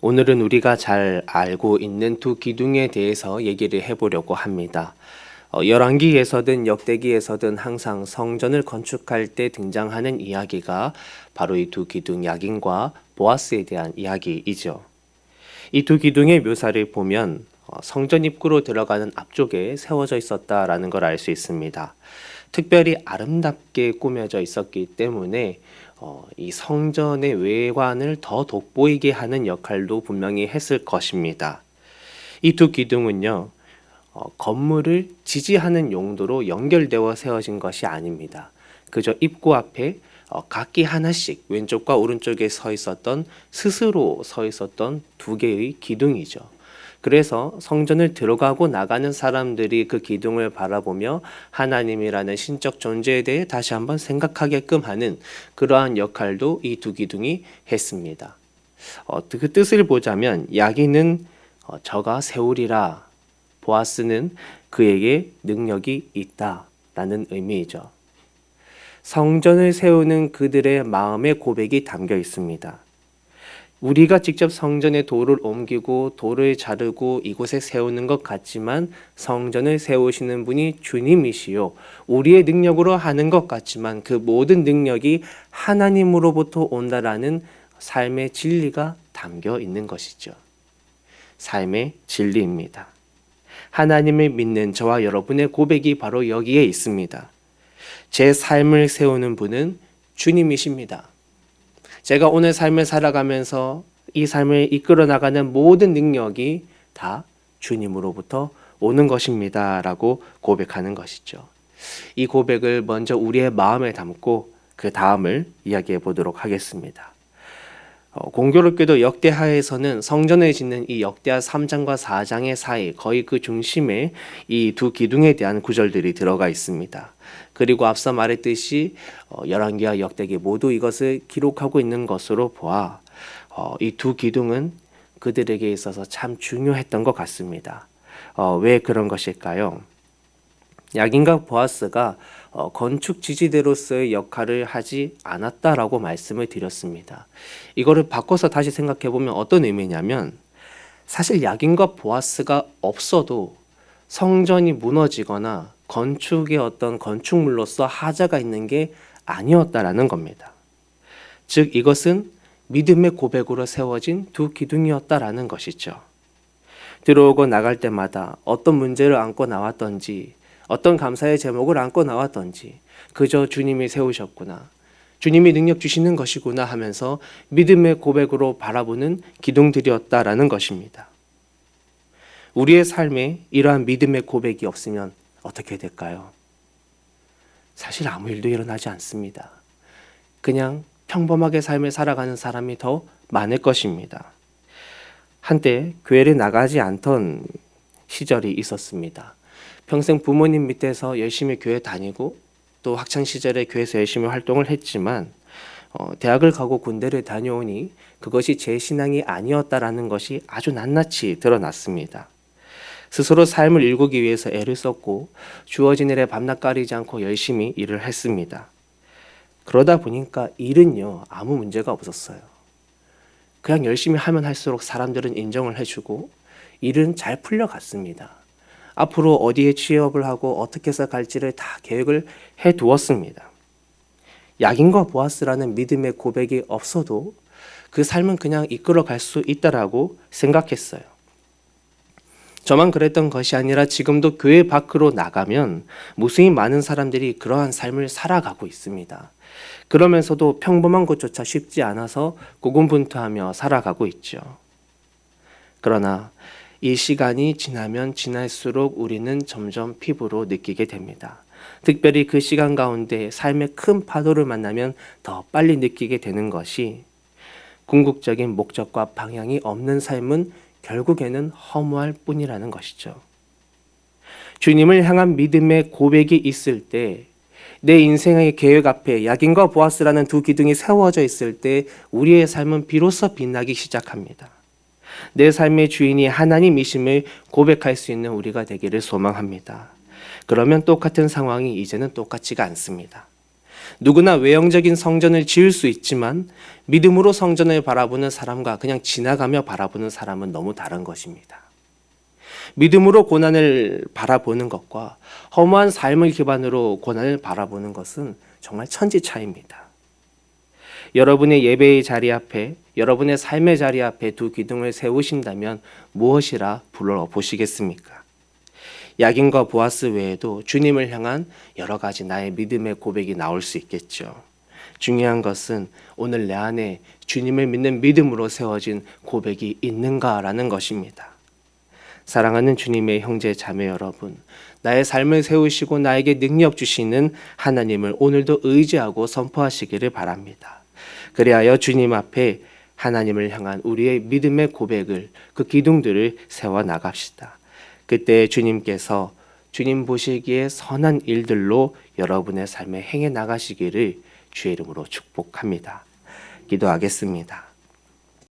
오늘은 우리가 잘 알고 있는 두 기둥에 대해서 얘기를 해보려고 합니다. 열왕기에서든 역대기에서든 항상 성전을 건축할 때 등장하는 이야기가 바로 이 두 기둥 야긴과 보아스에 대한 이야기이죠. 이 두 기둥의 묘사를 보면 성전 입구로 들어가는 앞쪽에 세워져 있었다라는 걸 알 수 있습니다. 특별히 아름답게 꾸며져 있었기 때문에 이 성전의 외관을 더 돋보이게 하는 역할도 분명히 했을 것입니다. 이 두 기둥은요, 건물을 지지하는 용도로 연결되어 세워진 것이 아닙니다. 그저 입구 앞에 각기 하나씩 왼쪽과 오른쪽에 스스로 서 있었던 두 개의 기둥이죠. 그래서 성전을 들어가고 나가는 사람들이 그 기둥을 바라보며 하나님이라는 신적 존재에 대해 다시 한번 생각하게끔 하는 그러한 역할도 이 두 기둥이 했습니다. 그 뜻을 보자면 야긴은 저가 세우리라, 보아스는 그에게 능력이 있다라는 의미이죠. 성전을 세우는 그들의 마음의 고백이 담겨 있습니다. 우리가 직접 성전에 돌을 옮기고 돌을 자르고 이곳에 세우는 것 같지만 성전을 세우시는 분이 주님이시요, 우리의 능력으로 하는 것 같지만 그 모든 능력이 하나님으로부터 온다라는 삶의 진리가 담겨 있는 것이죠. 삶의 진리입니다. 하나님을 믿는 저와 여러분의 고백이 바로 여기에 있습니다. 제 삶을 세우는 분은 주님이십니다. 제가 오늘 삶을 살아가면서 이 삶을 이끌어 나가는 모든 능력이 다 주님으로부터 오는 것입니다 라고 고백하는 것이죠. 이 고백을 먼저 우리의 마음에 담고 그 다음을 이야기해 보도록 하겠습니다. 공교롭게도 역대하에서는 성전을 짓는 이 역대하 3장과 4장의 사이, 거의 그 중심에 이 두 기둥에 대한 구절들이 들어가 있습니다. 그리고 앞서 말했듯이 열왕기와 역대기 모두 이것을 기록하고 있는 것으로 보아 이 두 기둥은 그들에게 있어서 참 중요했던 것 같습니다. 왜 그런 것일까요? 야긴과 보아스가 건축 지지대로서의 역할을 하지 않았다라고 말씀을 드렸습니다. 이거를 바꿔서 다시 생각해 보면 어떤 의미냐면, 사실 야긴과 보아스가 없어도 성전이 무너지거나 건축의 어떤 건축물로서 하자가 있는 게 아니었다라는 겁니다. 즉 이것은 믿음의 고백으로 세워진 두 기둥이었다라는 것이죠. 들어오고 나갈 때마다 어떤 문제를 안고 나왔던지, 어떤 감사의 제목을 안고 나왔던지 그저 주님이 세우셨구나, 주님이 능력 주시는 것이구나 하면서 믿음의 고백으로 바라보는 기둥들이었다라는 것입니다. 우리의 삶에 이러한 믿음의 고백이 없으면 어떻게 될까요? 사실 아무 일도 일어나지 않습니다. 그냥 평범하게 삶을 살아가는 사람이 더 많을 것입니다. 한때 교회를 나가지 않던 시절이 있었습니다. 평생 부모님 밑에서 열심히 교회 다니고 또 학창시절에 교회에서 열심히 활동을 했지만 대학을 가고 군대를 다녀오니 그것이 제 신앙이 아니었다라는 것이 아주 낱낱이 드러났습니다. 스스로 삶을 일구기 위해서 애를 썼고 주어진 일에 밤낮 가리지 않고 열심히 일을 했습니다. 그러다 보니까 일은요, 아무 문제가 없었어요. 그냥 열심히 하면 할수록 사람들은 인정을 해주고 일은 잘 풀려갔습니다. 앞으로 어디에 취업을 하고 어떻게 해서 갈지를 다 계획을 해두었습니다. 야긴과 보아스라는 믿음의 고백이 없어도 그 삶은 그냥 이끌어갈 수 있다라고 생각했어요. 저만 그랬던 것이 아니라 지금도 교회 밖으로 나가면 무수히 많은 사람들이 그러한 삶을 살아가고 있습니다. 그러면서도 평범한 것조차 쉽지 않아서 고군분투하며 살아가고 있죠. 그러나 이 시간이 지나면 지날수록 우리는 점점 피부로 느끼게 됩니다. 특별히 그 시간 가운데 삶의 큰 파도를 만나면 더 빨리 느끼게 되는 것이, 궁극적인 목적과 방향이 없는 삶은 결국에는 허무할 뿐이라는 것이죠. 주님을 향한 믿음의 고백이 있을 때, 내 인생의 계획 앞에 야긴과 보아스라는 두 기둥이 세워져 있을 때 우리의 삶은 비로소 빛나기 시작합니다. 내 삶의 주인이 하나님이심을 고백할 수 있는 우리가 되기를 소망합니다. 그러면 똑같은 상황이 이제는 똑같지가 않습니다. 누구나 외형적인 성전을 지을 수 있지만 믿음으로 성전을 바라보는 사람과 그냥 지나가며 바라보는 사람은 너무 다른 것입니다. 믿음으로 고난을 바라보는 것과 허무한 삶을 기반으로 고난을 바라보는 것은 정말 천지 차이입니다. 여러분의 예배의 자리 앞에, 여러분의 삶의 자리 앞에 두 기둥을 세우신다면 무엇이라 불러보시겠습니까? 야긴과 보아스 외에도 주님을 향한 여러 가지 나의 믿음의 고백이 나올 수 있겠죠. 중요한 것은 오늘 내 안에 주님을 믿는 믿음으로 세워진 고백이 있는가라는 것입니다. 사랑하는 주님의 형제 자매 여러분, 나의 삶을 세우시고 나에게 능력 주시는 하나님을 오늘도 의지하고 선포하시기를 바랍니다. 그리하여 주님 앞에 하나님을 향한 우리의 믿음의 고백을, 그 기둥들을 세워 나갑시다. 그때 주님께서 주님 보시기에 선한 일들로 여러분의 삶에 행해 나가시기를 주의 이름으로 축복합니다. 기도하겠습니다.